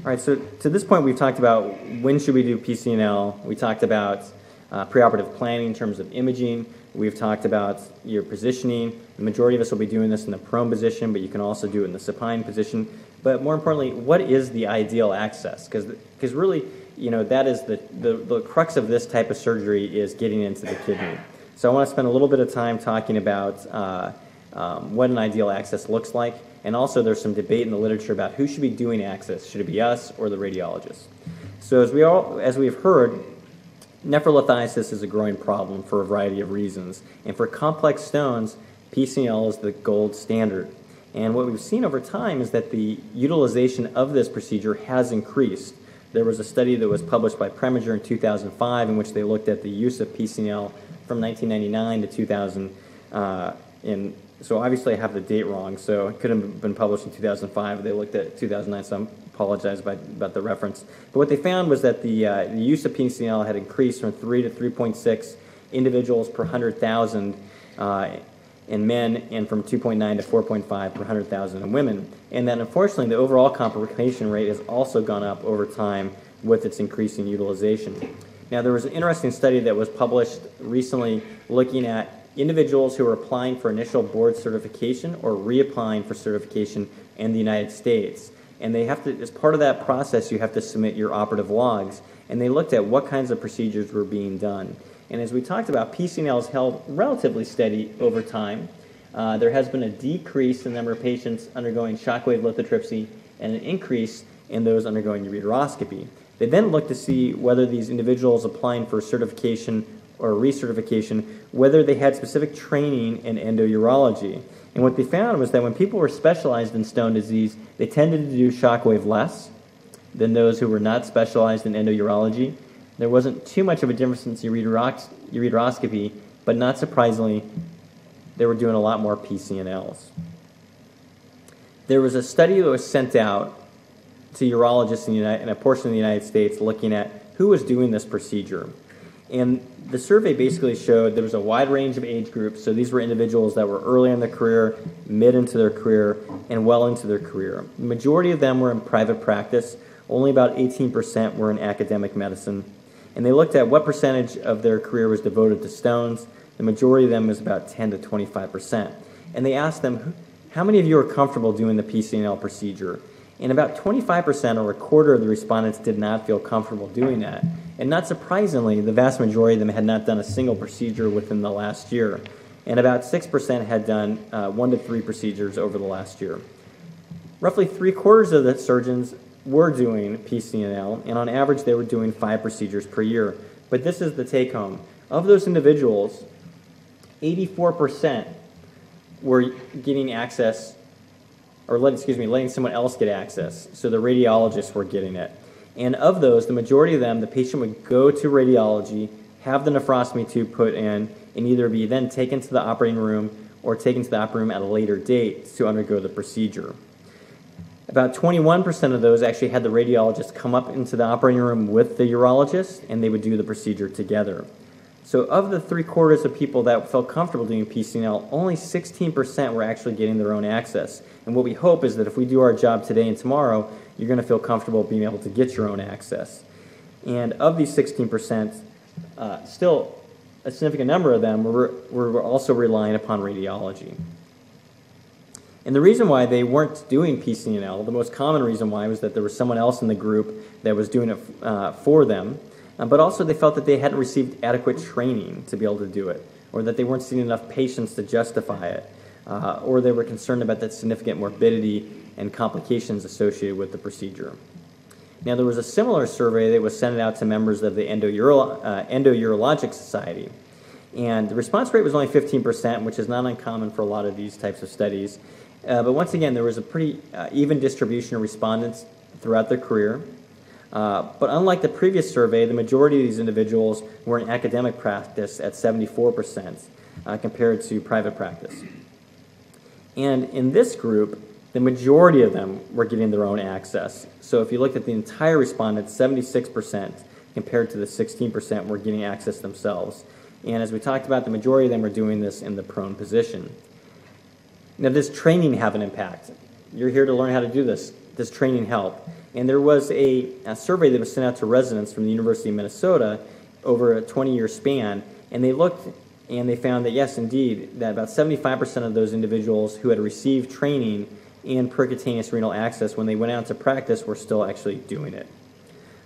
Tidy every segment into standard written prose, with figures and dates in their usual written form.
All right, so to this point, we've talked about when should we do PCNL. We talked about preoperative planning in terms of imaging. We've talked about your positioning. The majority of us will be doing this in the prone position, but you can also do it in the supine position. But more importantly, what is the ideal access? Because really, that is the crux of this type of surgery is getting into the kidney. So I want to spend a little bit of time talking about what an ideal access looks like. And also there's some debate in the literature about who should be doing access. Should it be us or the radiologist? So as we've heard, nephrolithiasis is a growing problem for a variety of reasons. And for complex stones, PCNL is the gold standard. And what we've seen over time is that the utilization of this procedure has increased. There was a study that was published by Preminger in 2005 in which they looked at the use of PCNL from 1999 to 2000. So obviously I have the date wrong, so it could have been published in 2005. They looked at 2009, so I apologize about the reference. But what they found was that the use of PCNL had increased from 3 to 3.6 individuals per 100,000 in men, and from 2.9 to 4.5 per 100,000 in women. And that unfortunately the overall complication rate has also gone up over time with its increasing utilization. Now there was an interesting study that was published recently looking at individuals who are applying for initial board certification or reapplying for certification in the United States. And they have to, as part of that process, you have to submit your operative logs. And they looked at what kinds of procedures were being done. And as we talked about, PCNL is held relatively steady over time. There has been a decrease in the number of patients undergoing shockwave lithotripsy and an increase in those undergoing ureteroscopy. They then looked to see whether these individuals applying for certification or recertification, whether they had specific training in endourology. And what they found was that when people were specialized in stone disease, they tended to do shockwave less than those who were not specialized in endourology. There wasn't too much of a difference in ureteroscopy, but not surprisingly, they were doing a lot more PCNLs. There was a study that was sent out to urologists in a portion of the United States looking at who was doing this procedure. And the survey basically showed there was a wide range of age groups, so these were individuals that were early in their career, mid into their career, and well into their career. The majority of them were in private practice. Only about 18% were in academic medicine. And they looked at what percentage of their career was devoted to stones. The majority of them was about 10 to 25%. And they asked them, how many of you are comfortable doing the PCNL procedure? And about 25%, or a quarter of the respondents, did not feel comfortable doing that. And not surprisingly, the vast majority of them had not done a single procedure within the last year. And about 6% had done 1 to 3 procedures over the last year. Roughly 3/4 of the surgeons were doing PCNL, and on average they were doing 5 procedures per year. But this is the take-home. Of those individuals, 84% were getting access, or letting someone else get access. So the radiologists were getting it. And of those, the majority of them, the patient would go to radiology, have the nephrostomy tube put in, and either be then taken to the operating room or taken to the operating room at a later date to undergo the procedure. About 21% of those actually had the radiologist come up into the operating room with the urologist, and they would do the procedure together. So of the 3/4 of people that felt comfortable doing PCNL, only 16% were actually getting their own access. And what we hope is that if we do our job today and tomorrow, you're going to feel comfortable being able to get your own access. And of these 16%, still a significant number of them were also relying upon radiology. And the reason why they weren't doing PCNL, the most common reason why, was that there was someone else in the group that was doing it for them, but also they felt that they hadn't received adequate training to be able to do it, or that they weren't seeing enough patients to justify it, or they were concerned about that significant morbidity and complications associated with the procedure. Now, there was a similar survey that was sent out to members of the Endourologic Society, and the response rate was only 15%, which is not uncommon for a lot of these types of studies. But once again, there was a pretty even distribution of respondents throughout their career. But unlike the previous survey, the majority of these individuals were in academic practice at 74% compared to private practice. And in this group, the majority of them were getting their own access. So if you looked at the entire respondents, 76% compared to the 16% were getting access themselves. And as we talked about, the majority of them were doing this in the prone position. Now, does training have an impact? You're here to learn how to do this. Does training help? And there was a survey that was sent out to residents from the University of Minnesota over a 20-year span, and they looked and they found that, yes, indeed, that about 75% of those individuals who had received training in percutaneous renal access, when they went out to practice, were still actually doing it.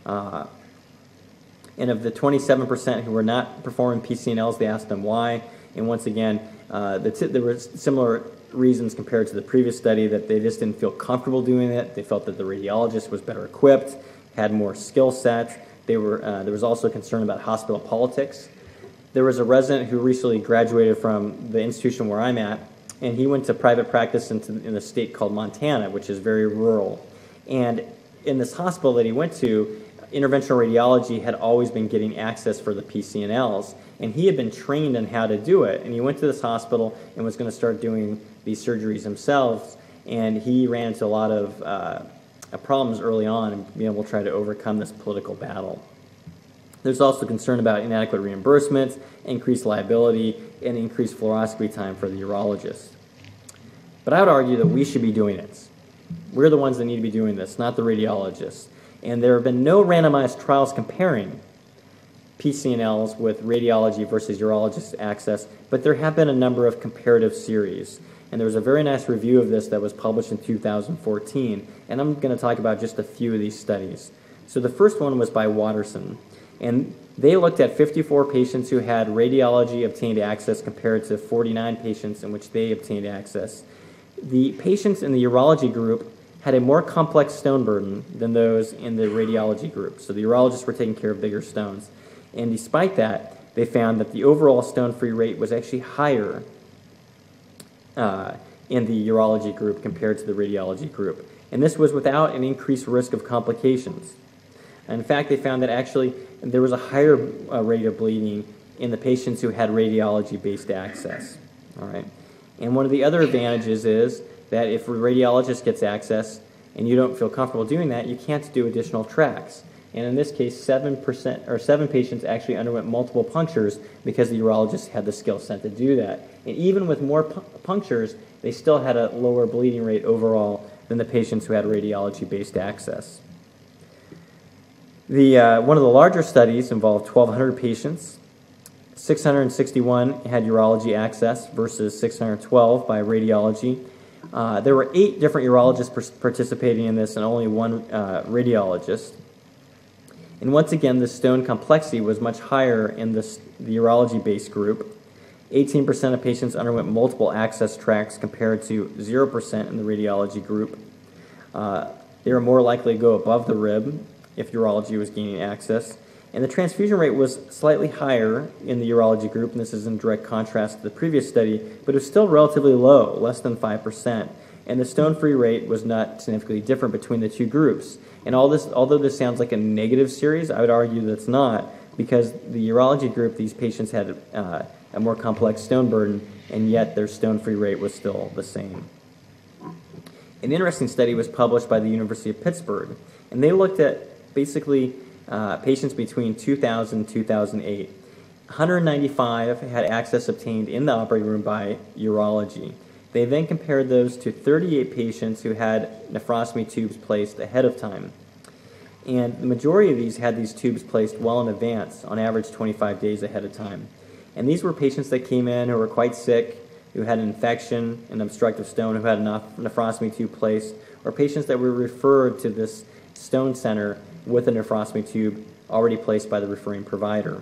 And of the 27% who were not performing PCNLs, they asked them why. And once again, there were similar reasons compared to the previous study, that they just didn't feel comfortable doing it. They felt that the radiologist was better equipped, had more skill set. There was also concern about hospital politics. There was a resident who recently graduated from the institution where I'm at, and he went to private practice in a state called Montana, which is very rural. And in this hospital that he went to, interventional radiology had always been getting access for the PCNLs, and he had been trained on how to do it. And he went to this hospital and was going to start doing these surgeries himself, and he ran into a lot of problems early on and being able to try to overcome this political battle. There's also concern about inadequate reimbursement, increased liability, and increased fluoroscopy time for the urologist. But I would argue that we should be doing it. We're the ones that need to be doing this, not the radiologists. And there have been no randomized trials comparing PCNLs with radiology versus urologist access, but there have been a number of comparative series. And there was a very nice review of this that was published in 2014, and I'm going to talk about just a few of these studies. So the first one was by Watterson, and they looked at 54 patients who had radiology obtained access compared to 49 patients in which they obtained access. The patients in the urology group had a more complex stone burden than those in the radiology group. So the urologists were taking care of bigger stones. And despite that, they found that the overall stone-free rate was actually higher in the urology group compared to the radiology group. And this was without an increased risk of complications. And in fact, they found that actually there was a higher rate of bleeding in the patients who had radiology-based access. All right. And one of the other advantages is that if a radiologist gets access and you don't feel comfortable doing that, you can't do additional tracks. And in this case, 7 patients actually underwent multiple punctures because the urologist had the skill set to do that. And even with more punctures, they still had a lower bleeding rate overall than the patients who had radiology-based access. One of the larger studies involved 1,200 patients. 661 had urology access versus 612 by radiology. There were 8 different urologists participating in this and only 1 radiologist. And once again, the stone complexity was much higher in the urology-based group. 18% of patients underwent multiple access tracks compared to 0% in the radiology group. They were more likely to go above the rib if urology was gaining access. And the transfusion rate was slightly higher in the urology group, and this is in direct contrast to the previous study, but it was still relatively low, less than 5%. And the stone-free rate was not significantly different between the two groups. And although this sounds like a negative series, I would argue that it's not, because the urology group, these patients had a more complex stone burden, and yet their stone-free rate was still the same. An interesting study was published by the University of Pittsburgh, and they looked at basically patients between 2000 and 2008. 195 had access obtained in the operating room by urology. They then compared those to 38 patients who had nephrostomy tubes placed ahead of time. And the majority of these had these tubes placed well in advance, on average 25 days ahead of time. And these were patients that came in who were quite sick, who had an infection, an obstructive stone, who had a nephrostomy tube placed, or patients that were referred to this stone center with a nephrostomy tube already placed by the referring provider.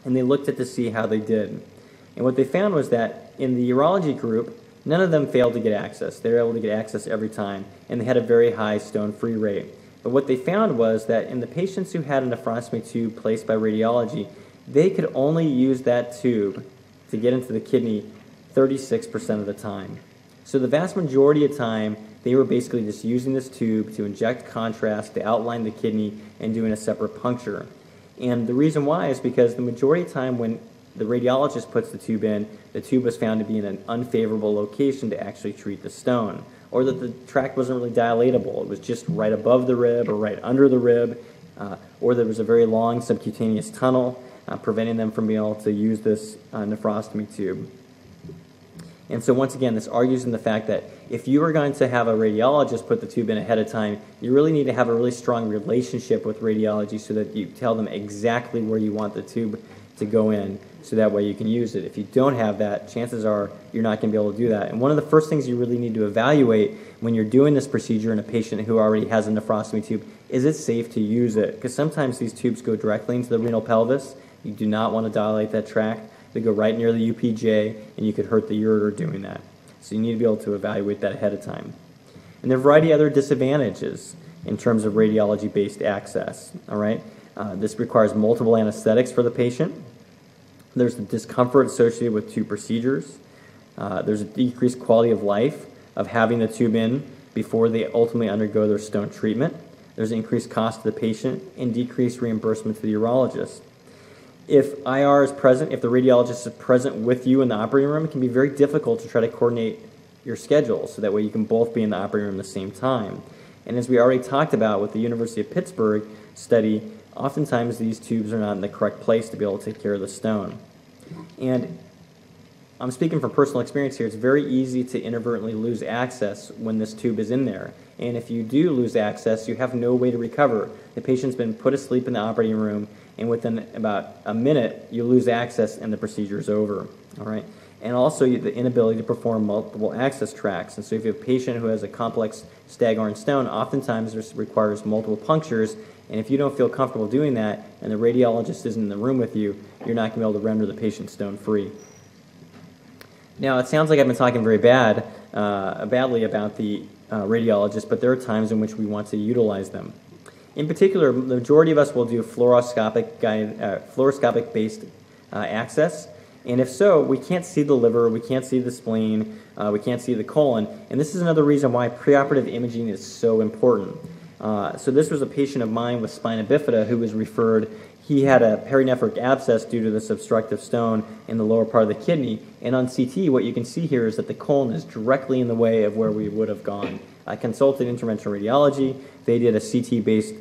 And they looked at to see how they did. And what they found was that in the urology group, none of them failed to get access. They were able to get access every time, and they had a very high stone-free rate. But what they found was that in the patients who had a nephrostomy tube placed by radiology, they could only use that tube to get into the kidney 36% of the time. So the vast majority of time, they were basically just using this tube to inject contrast, to outline the kidney, and doing a separate puncture. And the reason why is because the majority of time when the radiologist puts the tube in, the tube was found to be in an unfavorable location to actually treat the stone, or that the tract wasn't really dilatable. It was just right above the rib or right under the rib, or there was a very long subcutaneous tunnel preventing them from being able to use this nephrostomy tube. And so once again, this argues in the fact that if you are going to have a radiologist put the tube in ahead of time, you really need to have a really strong relationship with radiology so that you tell them exactly where you want the tube to go in, so that way you can use it. If you don't have that, chances are you're not going to be able to do that. And one of the first things you really need to evaluate when you're doing this procedure in a patient who already has a nephrostomy tube, is it safe to use it? Because sometimes these tubes go directly into the renal pelvis. You do not want to dilate that tract. They go right near the UPJ, and you could hurt the ureter doing that. So you need to be able to evaluate that ahead of time. And there are a variety of other disadvantages in terms of radiology-based access. All right, this requires multiple anesthetics for the patient. There's the discomfort associated with tube procedures. There's a decreased quality of life of having the tube in before they ultimately undergo their stone treatment. There's increased cost to the patient and decreased reimbursement to the urologist. If IR is present, if the radiologist is present with you in the operating room, it can be very difficult to try to coordinate your schedule so that way you can both be in the operating room at the same time. And as we already talked about with the University of Pittsburgh study, oftentimes these tubes are not in the correct place to be able to take care of the stone. And I'm speaking from personal experience here. It's very easy to inadvertently lose access when this tube is in there. And if you do lose access, you have no way to recover. The patient's been put asleep in the operating room, and within about a minute, you lose access and the procedure is over. All right? And also the inability to perform multiple access tracks. And so if you have a patient who has a complex Staghorn stone, oftentimes this requires multiple punctures. And if you don't feel comfortable doing that, and the radiologist isn't in the room with you, you're not going to be able to render the patient stone free. Now, it sounds like I've been talking very badly about the radiologist, but there are times in which we want to utilize them. In particular, the majority of us will do fluoroscopic-based access, and if so, we can't see the liver, we can't see the spleen, we can't see the colon, and this is another reason why preoperative imaging is so important. So this was a patient of mine with spina bifida who was referred. He had a perinephric abscess due to this obstructive stone in the lower part of the kidney, and on CT what you can see here is that the colon is directly in the way of where we would have gone. I consulted interventional radiology. They did a CT-based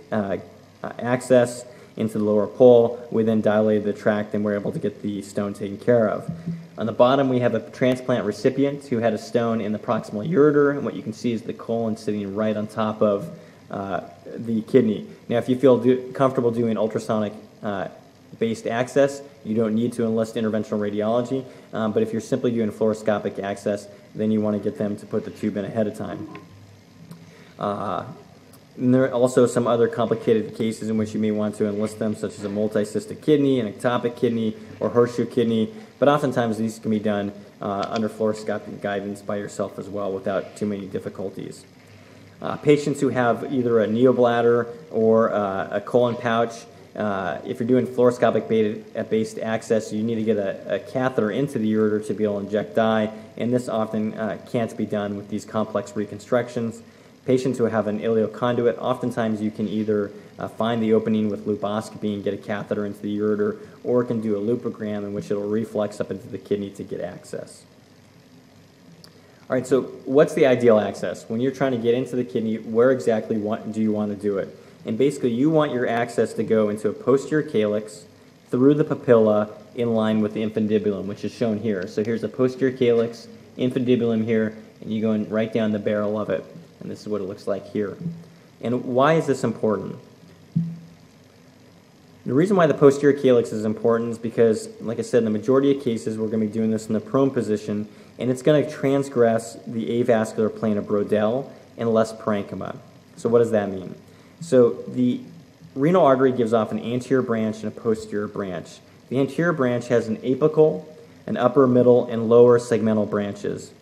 access into the lower pole. We then dilated the tract and were able to get the stone taken care of. On the bottom we have a transplant recipient who had a stone in the proximal ureter, and what you can see is the colon sitting right on top of the kidney. Now, if you feel comfortable doing ultrasonic based access, you don't need to enlist interventional radiology, but if you're simply doing fluoroscopic access, then you want to get them to put the tube in ahead of time. And there are also some other complicated cases in which you may want to enlist them, such as a multicystic kidney, an ectopic kidney, or horseshoe kidney, but oftentimes these can be done under fluoroscopic guidance by yourself as well without too many difficulties. Patients who have either a neobladder or a colon pouch, if you're doing fluoroscopic-based access, you need to get a catheter into the ureter to be able to inject dye, and this often can't be done with these complex reconstructions. Patients who have an ileoconduit, oftentimes you can either find the opening with louposcopy and get a catheter into the ureter, or can do a loupogram in which it will reflex up into the kidney to get access. All right, so what's the ideal access? When you're trying to get into the kidney, where exactly do you want to do it? And basically, you want your access to go into a posterior calyx, through the papilla, in line with the infundibulum, which is shown here. So here's the posterior calyx, infundibulum here, and you go in right down the barrel of it. And this is what it looks like here. And why is this important? The reason why the posterior calyx is important is because, like I said, in the majority of cases, we're going to be doing this in the prone position, and it's going to transgress the avascular plane of Brodel and less parenchyma. So what does that mean? So the renal artery gives off an anterior branch and a posterior branch. The anterior branch has an apical, an upper, middle, and lower segmental branches,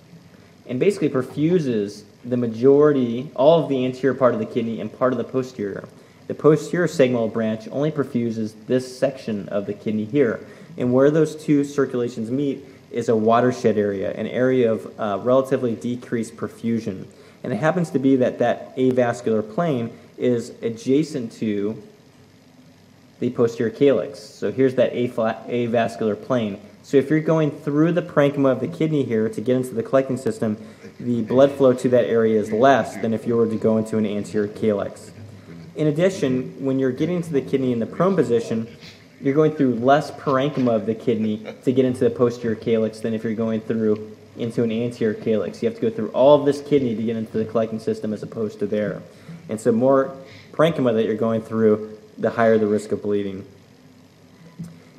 and basically perfuses the majority, all of the anterior part of the kidney and part of the posterior. The posterior segmental branch only perfuses this section of the kidney here, and where those two circulations meet is a watershed area, an area of relatively decreased perfusion. And it happens to be that that avascular plane is adjacent to the posterior calyx. So here's that avascular plane. So if you're going through the parenchyma of the kidney here to get into the collecting system, the blood flow to that area is less than if you were to go into an anterior calyx. In addition, when you're getting to the kidney in the prone position, you're going through less parenchyma of the kidney to get into the posterior calyx than if you're going through into an anterior calyx. You have to go through all of this kidney to get into the collecting system as opposed to there. And so more parenchyma that you're going through, the higher the risk of bleeding.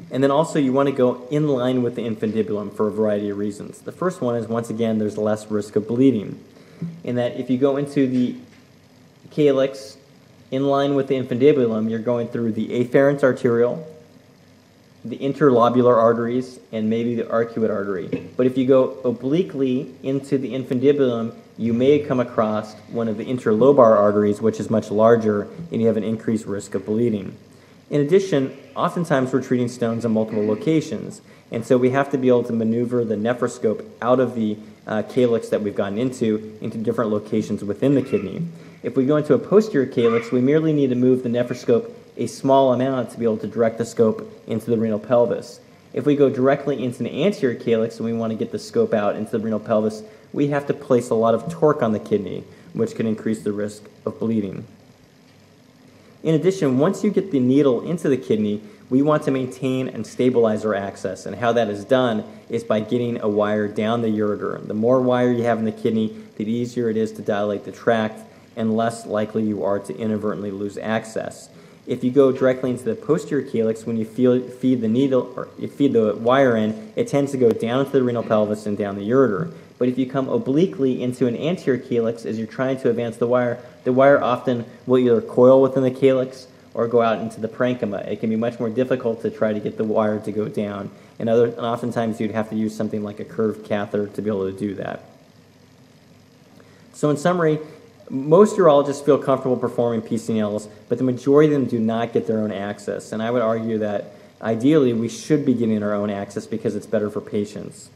And then also you want to go in line with the infundibulum for a variety of reasons. The first one is, once again, there's less risk of bleeding. In that if you go into the calyx in line with the infundibulum, you're going through the afferent arteriole, the interlobular arteries, and maybe the arcuate artery. But if you go obliquely into the infundibulum, you may come across one of the interlobar arteries, which is much larger, and you have an increased risk of bleeding. In addition, oftentimes we're treating stones in multiple locations, and so we have to be able to maneuver the nephroscope out of the calyx that we've gotten into different locations within the kidney. If we go into a posterior calyx, we merely need to move the nephroscope a small amount to be able to direct the scope into the renal pelvis. If we go directly into an anterior calyx and we want to get the scope out into the renal pelvis, we have to place a lot of torque on the kidney, which can increase the risk of bleeding. In addition, once you get the needle into the kidney, we want to maintain and stabilize our access, and how that is done is by getting a wire down the ureter. The more wire you have in the kidney, the easier it is to dilate the tract, and less likely you are to inadvertently lose access. If you go directly into the posterior calyx, when you feed the needle or you feed the wire in, it tends to go down into the renal pelvis and down the ureter. But if you come obliquely into an anterior calyx as you're trying to advance the wire often will either coil within the calyx or go out into the parenchyma. It can be much more difficult to try to get the wire to go down, and oftentimes you'd have to use something like a curved catheter to be able to do that. So in summary, most urologists feel comfortable performing PCNLs, but the majority of them do not get their own access. And I would argue that ideally we should be getting our own access because it's better for patients.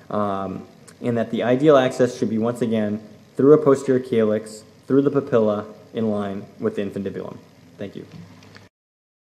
And that the ideal access should be, once again, through a posterior calyx, through the papilla, in line with the infundibulum. Thank you.